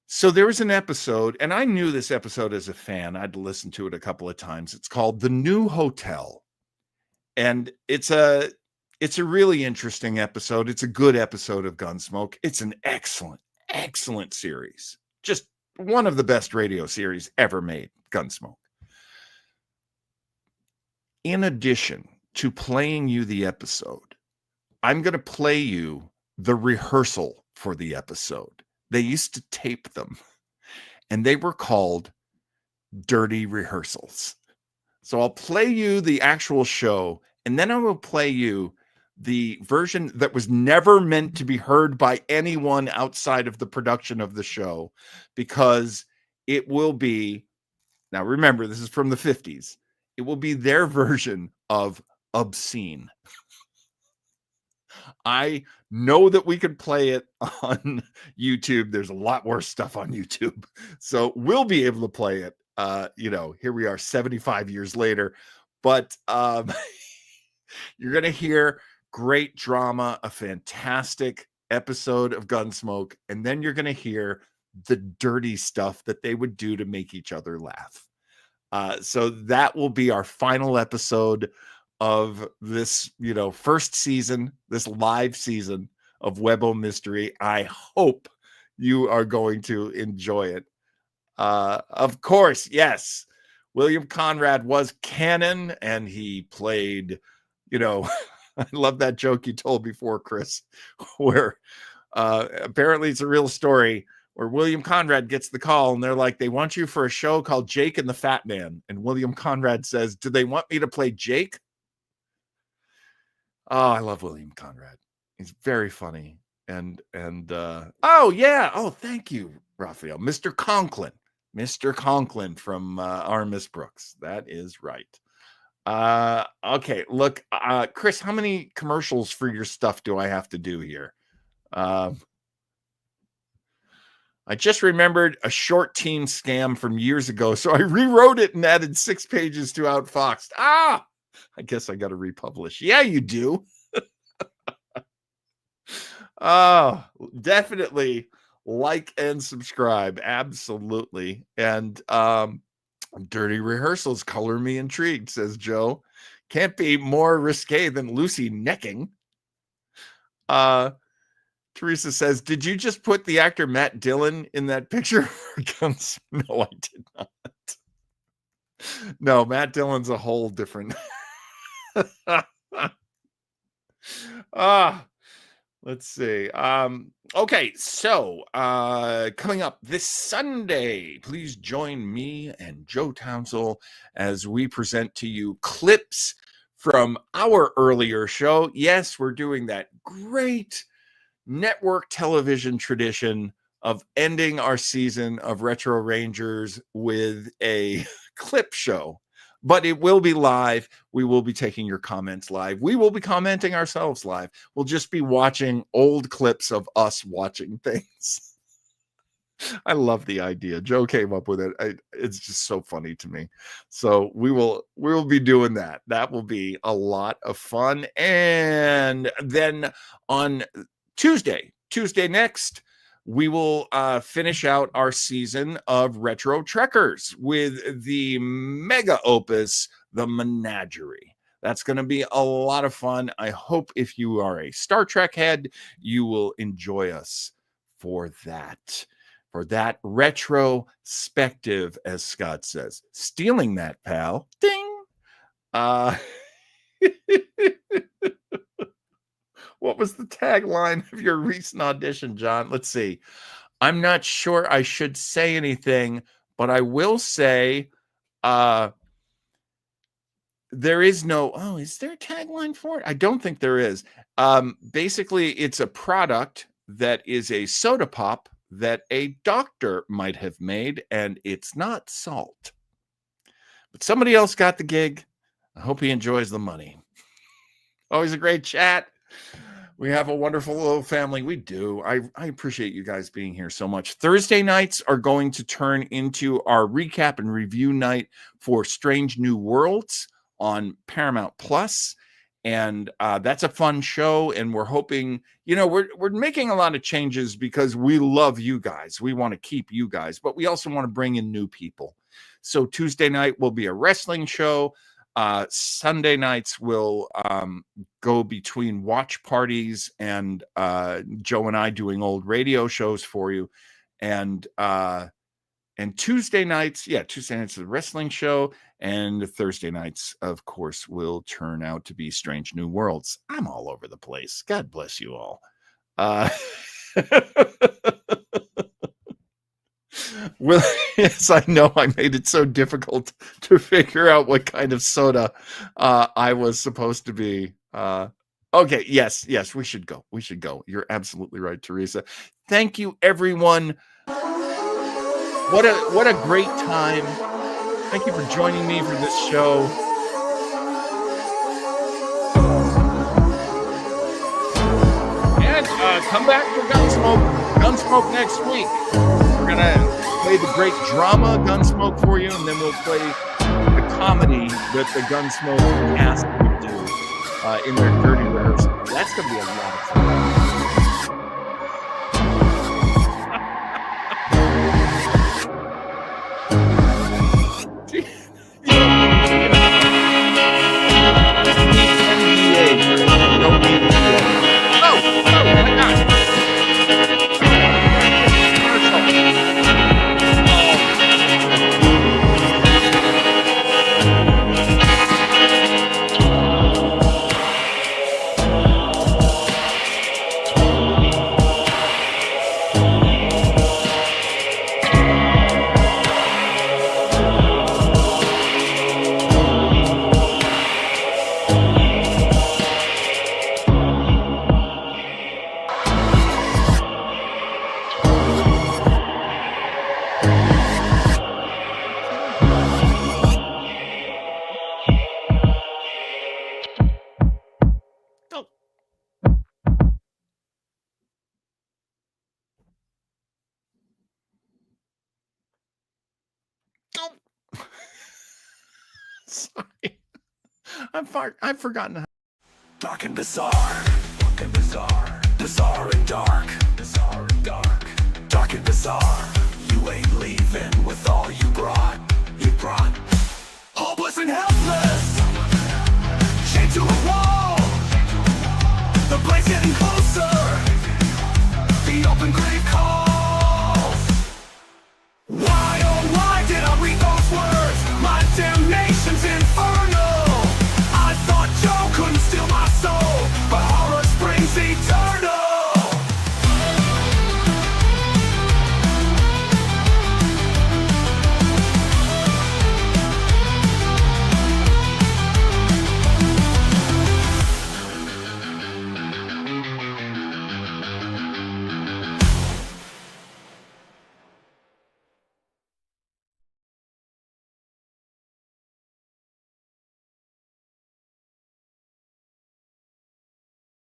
So there was an episode, and I knew this episode as a fan. I'd listened to it a couple of times. It's called The New Hotel. And it's a really interesting episode. It's a good episode of Gunsmoke. It's an excellent, excellent series. Just one of the best radio series ever made, Gunsmoke. In addition to playing you the episode, I'm going to play you the rehearsal for the episode. They used to tape them, and they were called dirty rehearsals. So I'll play you the actual show, and then I will play you the version that was never meant to be heard by anyone outside of the production of the show, because it will be, now remember, this is from the 50s. It will be their version of obscene. I know that we could play it on YouTube. There's a lot worse stuff on YouTube. So we'll be able to play it. Here we are 75 years later. But you're going to hear great drama, a fantastic episode of Gunsmoke, and then you're going to hear the dirty stuff that they would do to make each other laugh. So that will be our final episode of this, first season, this live season of Webbo Mystery. I hope you are going to enjoy it. Of course, yes, William Conrad was canon, and he played, I love that joke you told before, Chris, where apparently it's a real story, where William Conrad gets the call and they're like, they want you for a show called Jake and the Fat Man. And William Conrad says, do they want me to play Jake? Oh, I love William Conrad. He's very funny. And oh yeah. Oh, thank you, Raphael. Mr. Conklin from R. Miss Brooks. That is right. Okay. Look, Chris, how many commercials for your stuff do I have to do here? I just remembered a short teen scam from years ago, so I rewrote it and added 6 pages to Outfoxed. I guess I got to republish. Yeah, you do. Oh, definitely like and subscribe. Absolutely. And dirty rehearsals color me intrigued, says Joe. Can't be more risque than Lucy necking. Teresa says, did you just put the actor Matt Dillon in that picture? No, I did not. No, Matt Dillon's a whole different. Let's see. Okay, so coming up this Sunday, please join me and Joe Townsell as we present to you clips from our earlier show. Yes, we're doing that great network television tradition of ending our season of Retro Rangers with a clip show, but it will be live. We will be taking your comments live. We will be commenting ourselves live. We'll just be watching old clips of us watching things. I love the idea. Joe came up with it. It's just so funny to me. So we'll be doing that. That will be a lot of fun. And then on Tuesday next, we will finish out our season of Retro Trekkers with the mega opus, The Menagerie. That's going to be a lot of fun. I hope if you are a Star Trek head, you will enjoy us for that retrospective, as Scott says. Stealing that, pal. Ding. What was the tagline of your recent audition, John? Let's see. I'm not sure I should say anything, but I will say there is no, is there a tagline for it? I don't think there is. Basically, it's a product that is a soda pop that a doctor might have made, and it's not salt. But somebody else got the gig. I hope he enjoys the money. Always a great chat. We have a wonderful little family. We do. I appreciate you guys being here so much. Thursday nights are going to turn into our recap and review night for Strange New Worlds on Paramount Plus. And that's a fun show. And we're hoping, we're making a lot of changes because we love you guys. We want to keep you guys, but we also want to bring in new people. So Tuesday night will be a wrestling show. Sunday nights will go between watch parties and Joe and I doing old radio shows for you. And Tuesday nights is the wrestling show. And Thursday nights, of course, will turn out to be Strange New Worlds. I'm all over the place. God bless you all. Well, yes, I know I made it so difficult to figure out what kind of soda I was supposed to be. Okay, yes, we should go. You're absolutely right, Teresa. Thank you, everyone. What a great time. Thank you for joining me for this show. And come back for Gunsmoke next week. We're going to play the great drama Gunsmoke for you, and then we'll play the comedy that the Gunsmoke cast would do in their dirty rehearsal. That's going to be a lot of fun. Sorry. I've forgotten how. Dark and bizarre, bizarre and dark, dark and bizarre. You ain't leaving with all you brought, hopeless and helpless, chained to a wall. The blade's getting closer, the open grave.